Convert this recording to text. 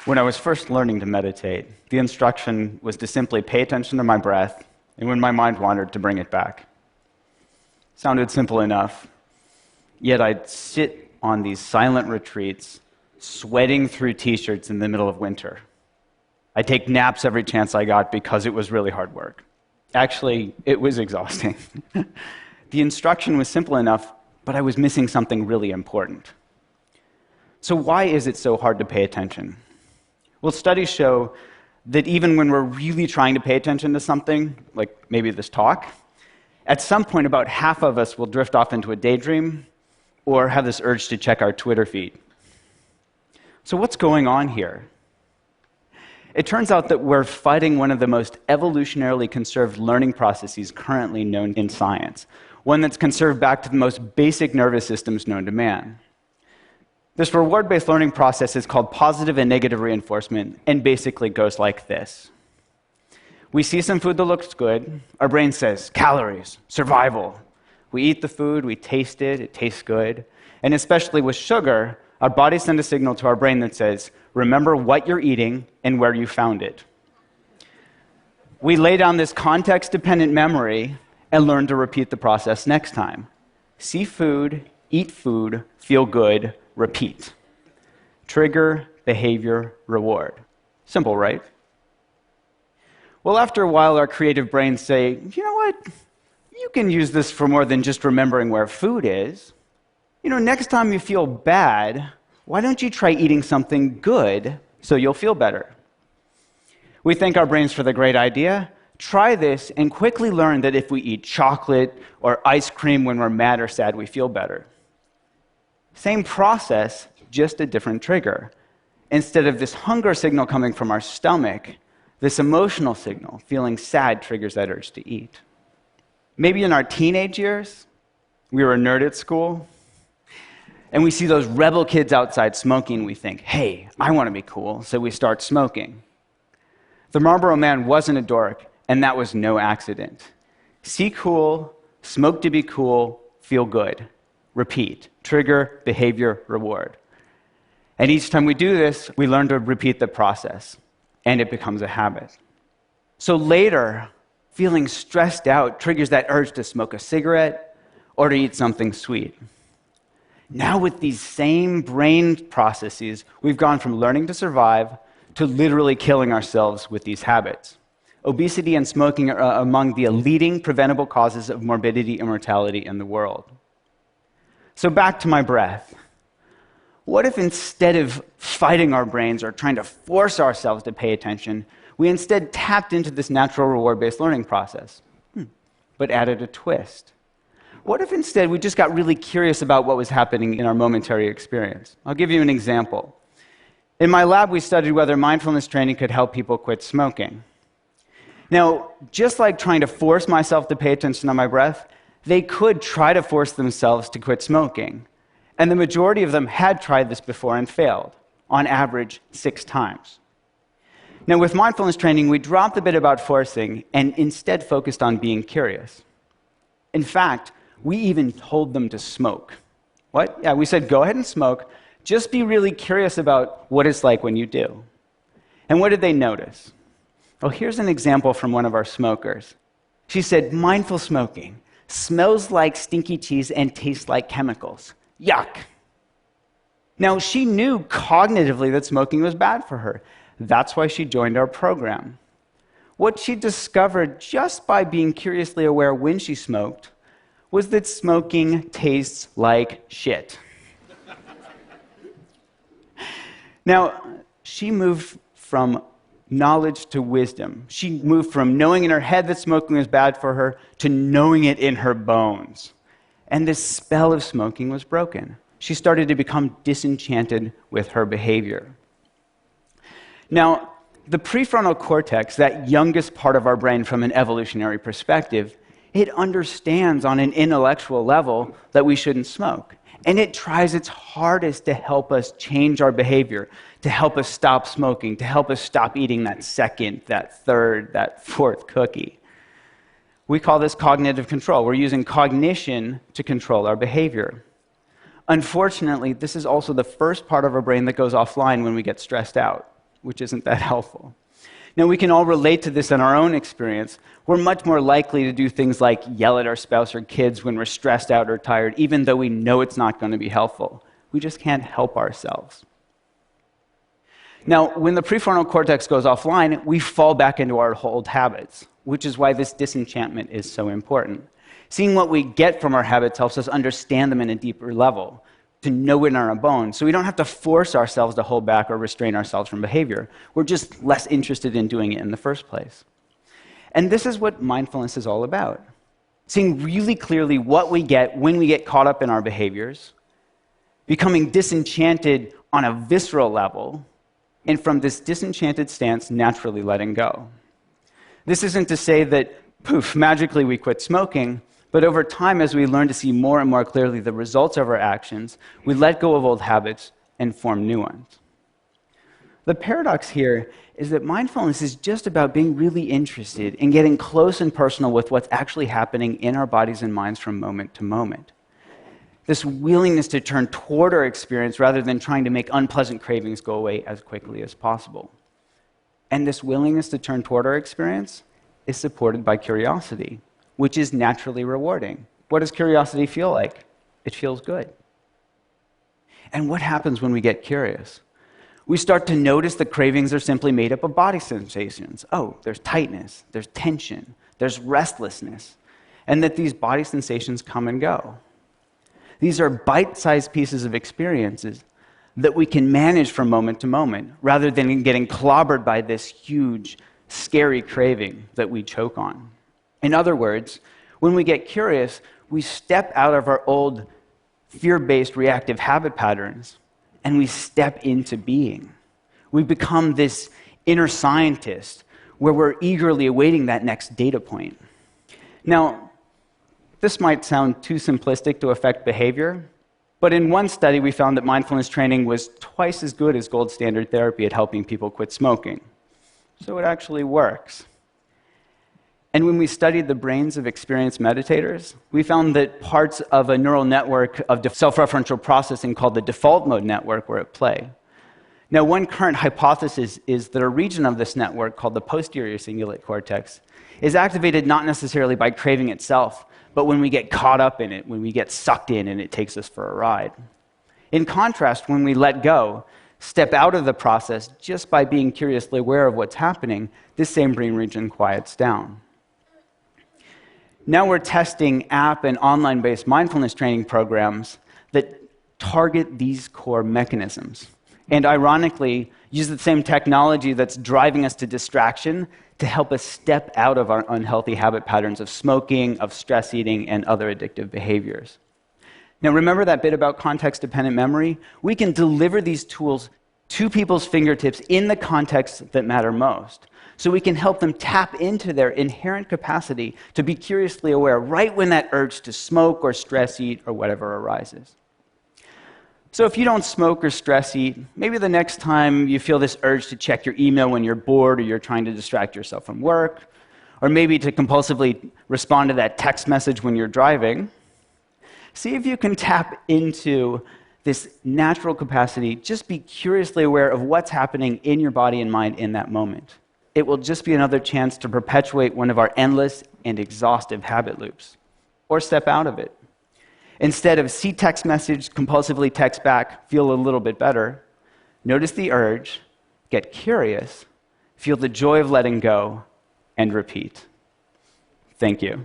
When I was first learning to meditate, the instruction was to simply pay attention to my breath, and when my mind wandered, to bring it back. Sounded simple enough, yet I'd sit on these silent retreats, sweating through t-shirts in the middle of winter. I'd take naps every chance I got because it was really hard work. Actually, it was exhausting. The instruction was simple enough, but I was missing something really important. So why is it so hard to pay attention? Well, studies show that even when we're really trying to pay attention to something, like maybe this talk, at some point about half of us will drift off into a daydream or have this urge to check our Twitter feed. So what's going on here? It turns out that we're fighting one of the most evolutionarily conserved learning processes currently known in science, one that's conserved back to the most basic nervous systems known to man. This reward-based learning process is called positive and negative reinforcement, and basically goes like this. We see some food that looks good. Our brain says, calories, survival. We eat the food, we taste it, it tastes good. And especially with sugar, our bodies send a signal to our brain that says, remember what you're eating and where you found it. We lay down this context-dependent memory and learn to repeat the process next time. See food, eat food, feel good, repeat. Trigger, behavior, reward. Simple, right? Well, after a while, our creative brains say, you know what? You can use this for more than just remembering where food is. Next time you feel bad, why don't you try eating something good so you'll feel better? We thank our brains for the great idea. Try this and quickly learn that if we eat chocolate or ice cream when we're mad or sad, we feel better. Same process, just a different trigger. Instead of this hunger signal coming from our stomach, this emotional signal, feeling sad, triggers that urge to eat. Maybe in our teenage years, we were a nerd at school, and we see those rebel kids outside smoking, we think, hey, I want to be cool, so we start smoking. The Marlboro Man wasn't a dork, and that was no accident. See cool, smoke to be cool, feel good. Repeat. Trigger, behavior, reward. And each time we do this, we learn to repeat the process, and it becomes a habit. So later, feeling stressed out triggers that urge to smoke a cigarette or to eat something sweet. Now with these same brain processes, we've gone from learning to survive to literally killing ourselves with these habits. Obesity and smoking are among the leading preventable causes of morbidity and mortality in the world. So back to my breath. What if instead of fighting our brains or trying to force ourselves to pay attention, we instead tapped into this natural reward-based learning process, but added a twist? What if instead we just got really curious about what was happening in our momentary experience? I'll give you an example. In my lab, we studied whether mindfulness training could help people quit smoking. Now, just like trying to force myself to pay attention to my breath, they could try to force themselves to quit smoking. And the majority of them had tried this before and failed, on average 6 times. Now, with mindfulness training, we dropped the bit about forcing and instead focused on being curious. In fact, we even told them to smoke. What? Yeah, we said, go ahead and smoke. Just be really curious about what it's like when you do. And what did they notice? Well, here's an example from one of our smokers. She said, mindful smoking smells like stinky cheese and tastes like chemicals. Yuck. Now, she knew cognitively that smoking was bad for her. That's why she joined our program. What she discovered just by being curiously aware when she smoked was that smoking tastes like shit. Now, she moved from knowledge to wisdom. She moved from knowing in her head that smoking was bad for her to knowing it in her bones. And this spell of smoking was broken. She started to become disenchanted with her behavior. Now, the prefrontal cortex, that youngest part of our brain from an evolutionary perspective, it understands on an intellectual level that we shouldn't smoke. And it tries its hardest to help us change our behavior, to help us stop smoking, to help us stop eating that second, that third, that fourth cookie. We call this cognitive control. We're using cognition to control our behavior. Unfortunately, this is also the first part of our brain that goes offline when we get stressed out. which isn't that helpful. Now, we can all relate to this in our own experience. We're much more likely to do things like yell at our spouse or kids when we're stressed out or tired, even though we know it's not going to be helpful. We just can't help ourselves. Now, when the prefrontal cortex goes offline, we fall back into our old habits, which is why this disenchantment is so important. Seeing what we get from our habits helps us understand them in a deeper level, to know it in our bones, so we don't have to force ourselves to hold back or restrain ourselves from behavior. We're just less interested in doing it in the first place. And this is what mindfulness is all about. Seeing really clearly what we get when we get caught up in our behaviors, becoming disenchanted on a visceral level, and from this disenchanted stance, naturally letting go. This isn't to say that, poof, magically we quit smoking, but over time, as we learn to see more and more clearly the results of our actions, we let go of old habits and form new ones. The paradox here is that mindfulness is just about being really interested in getting close and personal with what's actually happening in our bodies and minds from moment to moment. This willingness to turn toward our experience rather than trying to make unpleasant cravings go away as quickly as possible. And this willingness to turn toward our experience is supported by curiosity, which is naturally rewarding. What does curiosity feel like? It feels good. And what happens when we get curious? We start to notice that cravings are simply made up of body sensations. Oh, there's tightness, there's tension, there's restlessness, and that these body sensations come and go. These are bite-sized pieces of experiences that we can manage from moment to moment, rather than getting clobbered by this huge, scary craving that we choke on. In other words, when we get curious, we step out of our old fear-based reactive habit patterns and we step into being. We become this inner scientist where we're eagerly awaiting that next data point. Now, this might sound too simplistic to affect behavior, but in one study we found that mindfulness training was twice as good as gold standard therapy at helping people quit smoking. So it actually works. And when we studied the brains of experienced meditators, we found that parts of a neural network of self-referential processing called the default mode network were at play. Now, one current hypothesis is that a region of this network called the posterior cingulate cortex is activated not necessarily by craving itself, but when we get caught up in it, when we get sucked in and it takes us for a ride. In contrast, when we let go, step out of the process just by being curiously aware of what's happening, this same brain region quiets down. Now we're testing app and online-based mindfulness training programs that target these core mechanisms, and ironically, use the same technology that's driving us to distraction to help us step out of our unhealthy habit patterns of smoking, of stress eating, and other addictive behaviors. Now remember that bit about context-dependent memory? We can deliver these tools to people's fingertips in the contexts that matter most, so we can help them tap into their inherent capacity to be curiously aware right when that urge to smoke or stress eat or whatever arises. So if you don't smoke or stress eat, maybe the next time you feel this urge to check your email when you're bored or you're trying to distract yourself from work, or maybe to compulsively respond to that text message when you're driving, see if you can tap into this natural capacity. Just be curiously aware of what's happening in your body and mind in that moment. It will just be another chance to perpetuate one of our endless and exhaustive habit loops, or step out of it. Instead of see text message, compulsively text back, feel a little bit better, notice the urge, get curious, feel the joy of letting go, and repeat. Thank you.